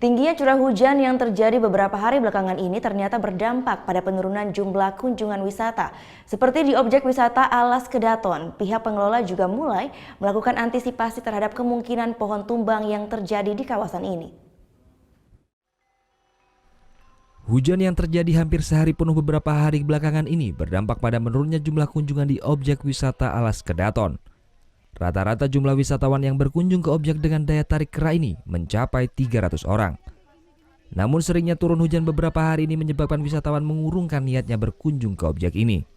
Tingginya curah hujan yang terjadi beberapa hari belakangan ini ternyata berdampak pada penurunan jumlah kunjungan wisata. Seperti di objek wisata Alas Kedaton, pihak pengelola juga mulai melakukan antisipasi terhadap kemungkinan pohon tumbang yang terjadi di kawasan ini. Hujan yang terjadi hampir sehari penuh beberapa hari belakangan ini berdampak pada menurunnya jumlah kunjungan di objek wisata Alas Kedaton. Rata-rata jumlah wisatawan yang berkunjung ke objek dengan daya tarik kera ini mencapai 300 orang. Namun seringnya turun hujan beberapa hari ini menyebabkan wisatawan mengurungkan niatnya berkunjung ke objek ini.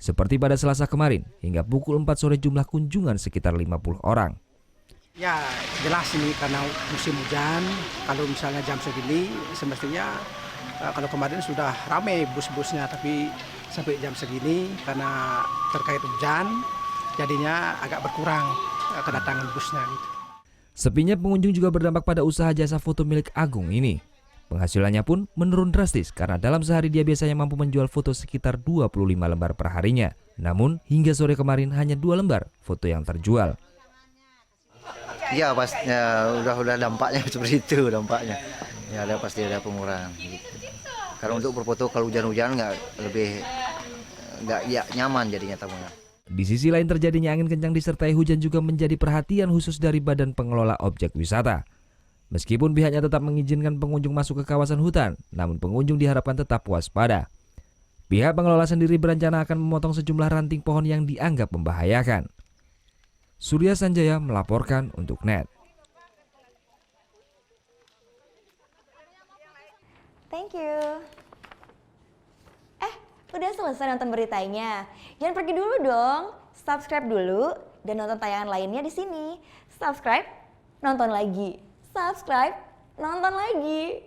Seperti pada Selasa kemarin, hingga pukul 4 sore jumlah kunjungan sekitar 50 orang. Ya jelas ini karena musim hujan, kalau misalnya jam segini semestinya kalau kemarin sudah ramai bus-busnya, tapi sampai jam segini karena terkait hujan jadinya agak berkurang kedatangan busnya gitu. Sepinya pengunjung juga berdampak pada usaha jasa foto milik Agung ini. Penghasilannya pun menurun drastis karena dalam sehari dia biasanya mampu menjual foto sekitar 25 lembar per harinya. Namun hingga sore kemarin hanya 2 lembar foto yang terjual. Iya pastinya udah dampaknya seperti itu dampaknya. Ya pasti ada pengurangan. Gitu. Karena untuk berfoto kalau hujan-hujan nggak nyaman jadinya tamunya. Di sisi lain terjadinya angin kencang disertai hujan juga menjadi perhatian khusus dari Badan Pengelola Objek Wisata. Meskipun pihaknya tetap mengizinkan pengunjung masuk ke kawasan hutan, namun pengunjung diharapkan tetap waspada. Pihak pengelola sendiri berencana akan memotong sejumlah ranting pohon yang dianggap membahayakan. Surya Sanjaya melaporkan untuk NET. Thank you. Udah selesai nonton beritanya? Jangan pergi dulu dong. Subscribe dulu dan nonton tayangan lainnya di sini. Subscribe, nonton lagi. Subscribe, nonton lagi.